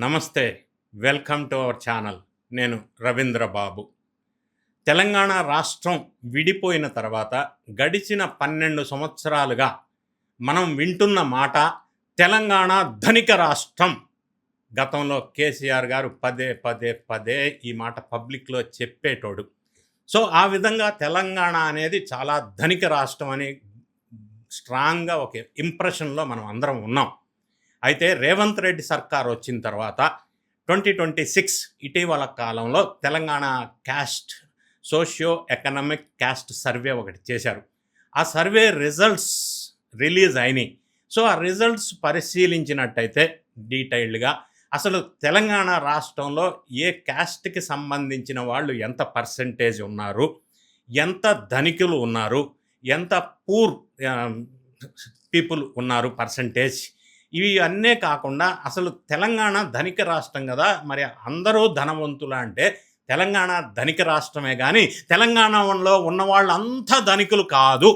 నమస్తే. Welcome to our channel. నేను రవీంద్ర బాబు. తెలంగాణ రాష్ట్రం విడిపోయిన తర్వాత గడిచిన 12 సంవత్సరాలుగా మనం వింటున్న మాట తెలంగాణ ధనిక రాష్ట్రం. గతంలో కేసీఆర్ గారు పదే పదే పదే ఈ మాట పబ్లిక్లో చెప్పేటోడు. సో ఆ విధంగా తెలంగాణ అనేది చాలా ధనిక రాష్ట్రం అని స్ట్రాంగ్గా ఒక ఇంప్రెషన్లో మనం అందరం ఉన్నాం. అయితే రేవంత్ రెడ్డి సర్కార్ వచ్చిన తర్వాత 2026 ఇటీవల కాలంలో Telangana caste socio economic caste survey ఒకటి చేశారు. ఆ సర్వే రిజల్ట్స్ రిలీజ్ అయినాయి. సో ఆ రిజల్ట్స్ పరిశీలించినట్టయితే డీటెయిల్డ్గా అసలు తెలంగాణ రాష్ట్రంలో ఏ క్యాస్ట్కి సంబంధించిన వాళ్ళు ఎంత పర్సంటేజ్ ఉన్నారు, ఎంత ధనికులు ఉన్నారు, ఎంత పూర్ పీపుల్ ఉన్నారు పర్సంటేజ్, ఇవి అన్నీ కాకుండా అసలు తెలంగాణ ధనిక రాష్ట్రం కదా, మరి అందరూ ధనవంతులు అంటే తెలంగాణ ధనిక రాష్ట్రమే కానీ తెలంగాణలో ఉన్న వాళ్ళంతా ధనికులు కాదు.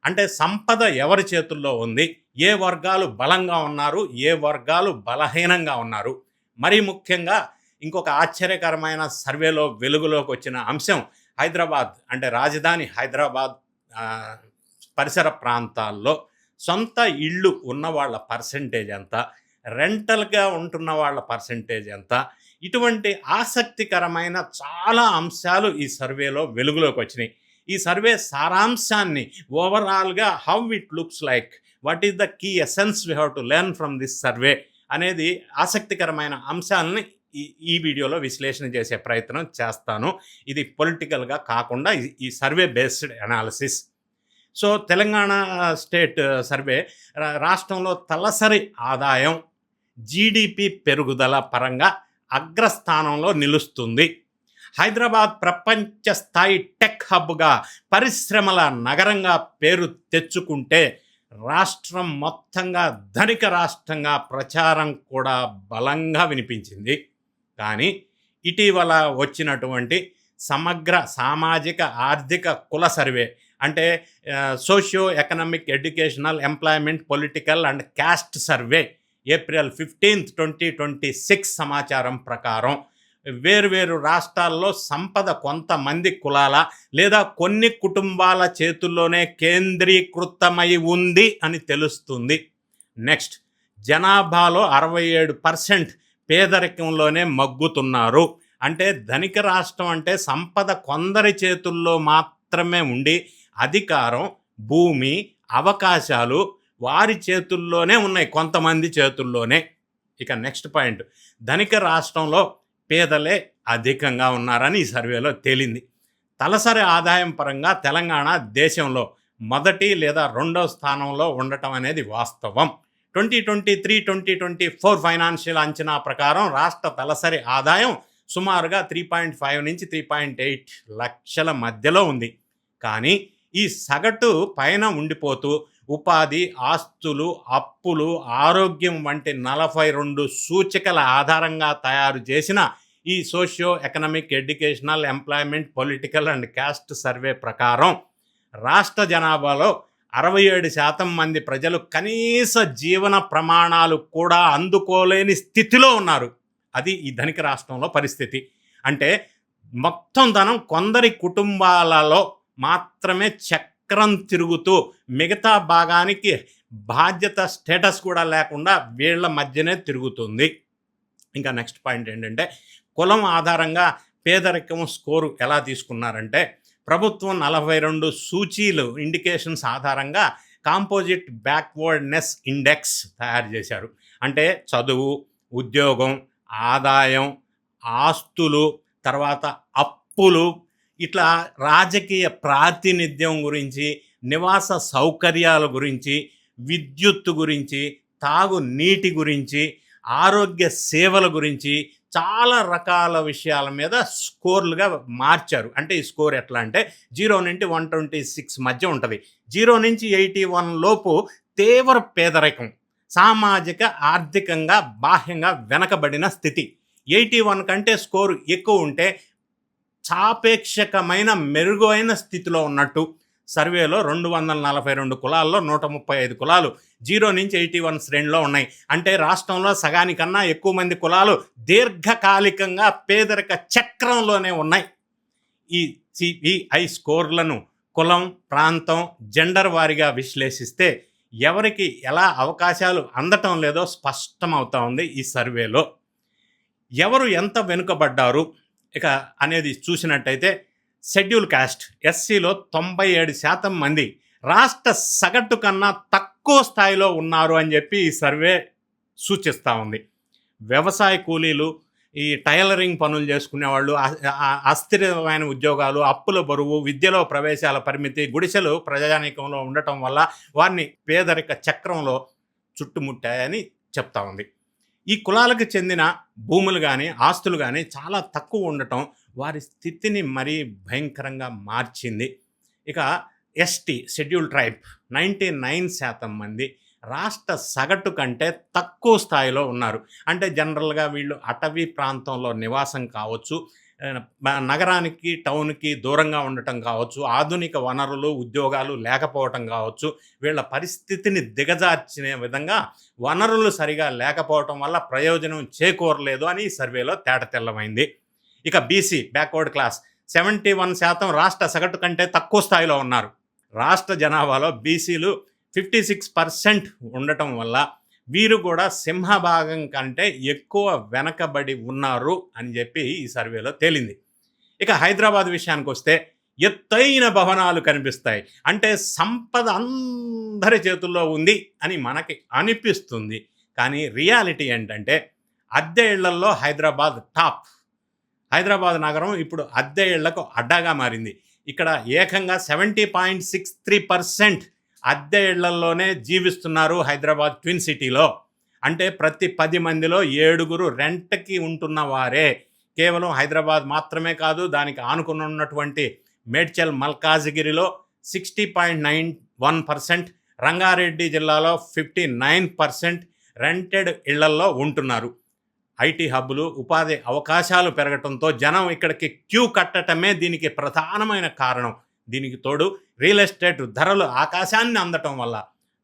అంటే సంపద ఎవరి చేతుల్లో ఉంది, ఏ వర్గాలు బలంగా ఉన్నారు, ఏ వర్గాలు బలహీనంగా ఉన్నారు. మరీ ముఖ్యంగా ఇంకొక ఆశ్చర్యకరమైన సర్వేలో వెలుగులోకి వచ్చిన అంశం హైదరాబాద్, అంటే రాజధాని హైదరాబాద్ పరిసర ప్రాంతాల్లో సొంత ఇళ్ళు ఉన్న వాళ్ళ పర్సంటేజ్ ఎంత, రెంటల్గా ఉంటున్న వాళ్ళ పర్సంటేజ్ ఎంత, ఇటువంటి ఆసక్తికరమైన చాలా అంశాలు ఈ సర్వేలో వెలుగులోకి వచ్చినాయి. ఈ సర్వే సారాంశాన్ని ఓవరాల్గా how it looks like, what is the key essence we have to learn from this survey అనేది ఆసక్తికరమైన అంశాలని ఈ వీడియోలో విశ్లేషణ చేసే ప్రయత్నం చేస్తాను. ఇది పొలిటికల్గా కాకుండా ఈ survey based analysis. So Telangana state survey రాష్ట్రంలో తలసరి ఆదాయం జీడిపి పెరుగుదల పరంగా అగ్రస్థానంలో నిలుస్తుంది. హైదరాబాద్ ప్రపంచ స్థాయి టెక్ హబ్గా, పరిశ్రమల నగరంగా పేరు తెచ్చుకుంటే రాష్ట్రం మొత్తంగా ధనిక రాష్ట్రంగా ప్రచారం కూడా బలంగా వినిపించింది. కానీ ఇటీవల వచ్చినటువంటి సమగ్ర సామాజిక ఆర్థిక కుల సర్వే, అంటే socio economic educational employment political and caste survey April 15, 2026 సమాచారం ప్రకారం వేరువేరు రాష్ట్రాల్లో సంపద కొంతమంది కులాల లేదా కొన్ని కుటుంబాల చేతుల్లోనే కేంద్రీకృతమై ఉంది అని తెలుస్తుంది. నెక్స్ట్, జనాభాలో 67% పేదరికంలోనే మగ్గుతున్నారు. అంటే ధనిక రాష్ట్రం అంటే సంపద కొందరి చేతుల్లో మాత్రమే ఉండి అధికారం, భూమి, అవకాశాలు వారి చేతుల్లోనే ఉన్నాయి, కొంతమంది చేతుల్లోనే. ఇక నెక్స్ట్ పాయింట్, ధనిక రాష్ట్రంలో పేదలే అధికంగా ఉన్నారని ఈ సర్వేలో తేలింది. తలసరి ఆదాయం పరంగా తెలంగాణ దేశంలో మొదటి లేదా రెండవ స్థానంలో ఉండటం అనేది వాస్తవం. 2023-2024 ఫైనాన్షియల్ అంచనా ప్రకారం రాష్ట్ర తలసరి ఆదాయం సుమారుగా 3.5 నుంచి 3.8 లక్షల మధ్యలో ఉంది. కానీ ఈ సగటు పైన ఉండిపోతూ ఉపాధి, ఆస్తులు, అప్పులు, ఆరోగ్యం వంటి 42 సూచికల ఆధారంగా తయారు చేసిన ఈ socio economic educational employment political and caste survey ప్రకారం రాష్ట్ర జనాభాలో 67% మంది ప్రజలు కనీస జీవన ప్రమాణాలు కూడా అందుకోలేని స్థితిలో ఉన్నారు. అది ఈ ధనిక రాష్ట్రంలో పరిస్థితి. అంటే మొత్తం ధనం కొందరి కుటుంబాలలో మాత్రమే చక్రం తిరుగుతూ మిగతా భాగానికి బాధ్యత, స్టేటస్ కూడా లేకుండా వీళ్ళ మధ్యనే తిరుగుతుంది. ఇంకా నెక్స్ట్ పాయింట్ ఏంటంటే, కులం ఆధారంగా పేదరికం స్కోరు ఎలా తీసుకున్నారంటే, ప్రభుత్వం 42 సూచీలు ఇండికేషన్స్ ఆధారంగా కాంపోజిట్ బ్యాక్వర్డ్నెస్ ఇండెక్స్ తయారు చేశారు. అంటే చదువు, ఉద్యోగం, ఆదాయం, ఆస్తులు, తర్వాత అప్పులు, ఇట్లా రాజకీయ ప్రాతినిధ్యం గురించి, నివాస సౌకర్యాల గురించి, విద్యుత్తు గురించి, తాగు నీటి గురించి, ఆరోగ్య సేవల గురించి చాలా రకాల విషయాల మీద స్కోర్లుగా మార్చారు. అంటే ఈ స్కోర్ ఎట్లా అంటే 0 నుండి 126 మధ్య ఉంటుంది. 0 నుంచి 81 లోపు తీవ్ర పేదరికం, సామాజిక ఆర్థికంగా బాహ్యంగా వెనకబడిన స్థితి. 81 కంటే స్కోరు ఎక్కువ ఉంటే సాపేక్షకమైన మెరుగైన స్థితిలో ఉన్నట్టు, సర్వేలో 242 కులాల్లో 135 కులాలు 0 నుంచి 81 శ్రేణిలో ఉన్నాయి. అంటే రాష్ట్రంలో సగానికన్నా ఎక్కువ మంది కులాలు దీర్ఘకాలికంగా పేదరిక చక్రంలోనే ఉన్నాయి. ఈ సిపిఐ స్కోర్లను కులం, ప్రాంతం, జెండర్ వారీగా విశ్లేషిస్తే ఎవరికి ఎలా అవకాశాలు అందటం లేదో స్పష్టమవుతా ఉంది ఈ సర్వేలో. ఎవరు ఎంత వెనుకబడ్డారు ఇక అనేది చూసినట్టయితే షెడ్యూల్ కాస్ట్ ఎస్సీలో 97% మంది రాష్ట్ర సగటు కన్నా తక్కువ స్థాయిలో ఉన్నారు అని చెప్పి ఈ సర్వే సూచిస్తూ ఉంది. వ్యవసాయ కూలీలు, ఈ టైలరింగ్ పనులు చేసుకునే వాళ్ళు, అస్థిరమైన ఉద్యోగాలు, అప్పుల బరువు, విద్యలో ప్రవేశాల పరిమితి, గుడిసెలు ప్రజానీకంలో ఉండటం వల్ల వారిని పేదరిక చక్రంలో చుట్టుముట్టాయని చెప్తా ఉంది. ఈ కులాలకు చెందిన భూములు కానీ ఆస్తులు కానీ చాలా తక్కువ ఉండటం వారి స్థితిని మరీ భయంకరంగా మార్చింది. ఇక ఎస్టీ షెడ్యూల్ ట్రైబ్ 99% మంది రాష్ట్ర సగటు కంటే తక్కువ స్థాయిలో ఉన్నారు. అంటే జనరల్గా వీళ్ళు అటవీ ప్రాంతంలో నివాసం కావచ్చు, నగరానికి టౌన్కి దూరంగా ఉండటం కావచ్చు, ఆధునిక వనరులు ఉద్యోగాలు లేకపోవటం కావచ్చు, వీళ్ళ పరిస్థితిని దిగజార్చిన విధంగా వనరులు సరిగా లేకపోవటం వల్ల ప్రయోజనం చేకూరలేదు అని ఈ సర్వేలో తేటతెల్లమైంది. ఇక బీసీ బ్యాక్వర్డ్ క్లాస్ 71% రాష్ట్ర సగటు కంటే తక్కువ స్థాయిలో ఉన్నారు. రాష్ట్ర జనాభాలో బీసీలు 56% ఉండటం వల్ల వీరు కూడా సింహభాగం కంటే ఎక్కువ వెనకబడి ఉన్నారు అని చెప్పి ఈ సర్వేలో తేలింది. ఇక హైదరాబాద్ విషయానికి వస్తే ఎత్తైన భవనాలు కనిపిస్తాయి. అంటే సంపద అందరి చేతుల్లో ఉంది అని మనకి అనిపిస్తుంది. కానీ రియాలిటీ ఏంటంటే అద్దె ఇళ్లల్లో హైదరాబాద్ టాప్. హైదరాబాద్ నగరం ఇప్పుడు అద్దె ఇళ్లకు అడ్డాగా మారింది. ఇక్కడ ఏకంగా 70.63% అద్దె ఇళ్లలోనే జీవిస్తున్నారు హైదరాబాద్ ట్విన్ సిటీలో. అంటే ప్రతి 10 మందిలో 7 రెంట్కి ఉంటున్న వారే. కేవలం హైదరాబాద్ మాత్రమే కాదు, దానికి ఆనుకుని ఉన్నటువంటి మేడ్చల్ మల్కాజిగిరిలో 60.91%, రంగారెడ్డి జిల్లాలో 59% రెంటెడ్ ఇళ్లల్లో ఉంటున్నారు. ఐటీ హబ్బులు, ఉపాధి అవకాశాలు పెరగటంతో జనం ఇక్కడికి క్యూ కట్టడమే దీనికి ప్రధానమైన కారణం. దీనికి తోడు రియల్ ఎస్టేట్ ధరలు ఆకాశాన్ని అందటం వల్ల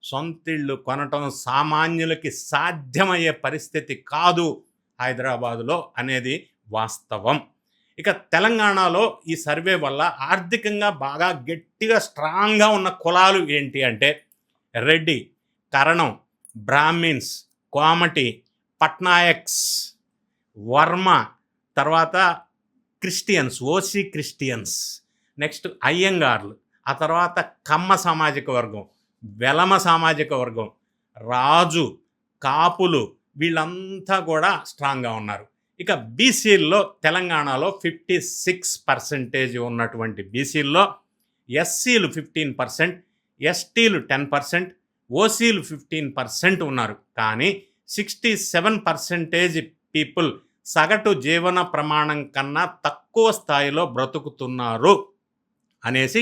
సొంతిళ్ళు కొనటం సామాన్యులకి సాధ్యమయ్యే పరిస్థితి కాదు హైదరాబాదులో అనేది వాస్తవం. ఇక తెలంగాణలో ఈ సర్వే వల్ల ఆర్థికంగా బాగా గట్టిగా స్ట్రాంగ్గా ఉన్న కులాలు ఏంటి అంటే రెడ్డి, కరణం, బ్రాహ్మిన్స్, కోమటి, పట్నాయక్స్, వర్మ, తర్వాత క్రిస్టియన్స్, ఓసీ క్రిస్టియన్స్, నెక్స్ట్ అయ్యంగార్లు, ఆ తర్వాత కమ్మ సామాజిక వర్గం, వెలమ సామాజిక వర్గం, రాజు, కాపులు, వీళ్ళంతా కూడా స్ట్రాంగ్గా ఉన్నారు. ఇక బీసీల్లో తెలంగాణలో 56% ఉన్నటువంటి బీసీల్లో ఎస్సీలు 15%, ఎస్టీలు 10%, ఓసీలు 15% ఉన్నారు. కానీ 67% పీపుల్ సగటు జీవన ప్రమాణం కన్నా తక్కువ స్థాయిలో బ్రతుకుతున్నారు అనేసి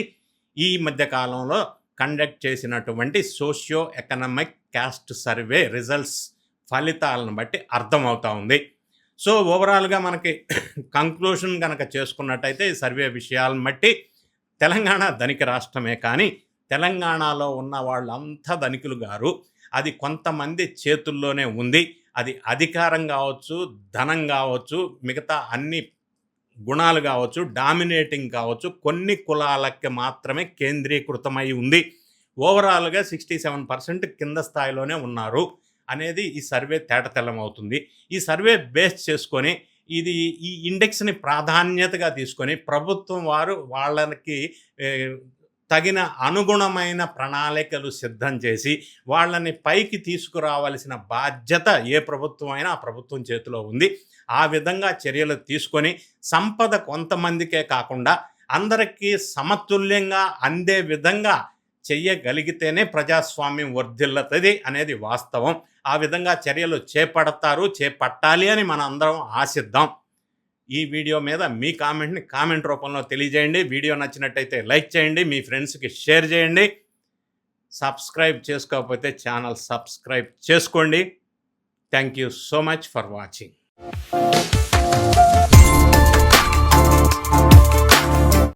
ఈ మధ్యకాలంలో కండక్ట్ చేసినటువంటి socio economic caste survey results ఫలితాలను బట్టి అర్థమవుతా ఉంది. సో ఓవరాల్గా మనకి కంక్లూషన్ కనుక చేసుకున్నట్టయితే ఈ సర్వే విషయాలను బట్టి తెలంగాణ ధనిక రాష్ట్రమే, కానీ తెలంగాణలో ఉన్న వాళ్ళంతా ధనికులు గారు. అది కొంతమంది చేతుల్లోనే ఉంది. అది అధికారం కావచ్చు, ధనం కావచ్చు, మిగతా అన్ని గుణాలు కావచ్చు, డామినేటింగ్ కావచ్చు, కొన్ని కులాలకి మాత్రమే కేంద్రీకృతమై ఉంది. ఓవరాల్గా 67% కింద స్థాయిలోనే ఉన్నారు అనేది ఈ సర్వే తేటతెల్లమవుతుంది. ఈ సర్వే బేస్ చేసుకొని ఈ ఇండెక్స్ని ప్రాధాన్యతగా తీసుకొని ప్రభుత్వం వారు వాళ్ళకి తగిన అనుగుణమైన ప్రణాళికలు సిద్ధం చేసి వాళ్ళని పైకి తీసుకురావాల్సిన బాధ్యత ఏ ప్రభుత్వం అయినా ఆ ప్రభుత్వం చేతిలో ఉంది. ఆ విధంగా చర్యలు తీసుకొని సంపద కొంతమందికే కాకుండా అందరికీ సమతుల్యంగా అందే విధంగా చెయ్యగలిగితేనే ప్రజాస్వామ్యం వర్ధిల్లుతుంది అనేది వాస్తవం. ఆ విధంగా చర్యలు చేపట్టాలి అని మన అందరం ఆశిద్దాం. ఈ వీడియో మీద మీ కామెంట్ని కామెంట్ రూపంలో తెలియజేయండి. వీడియో నచ్చినట్టయితే లైక్ చేయండి, మీ ఫ్రెండ్స్కి షేర్ చేయండి. సబ్స్క్రైబ్ చేసుకోకపోతే ఛానల్ సబ్స్క్రైబ్ చేసుకోండి. Thank you so much for watching.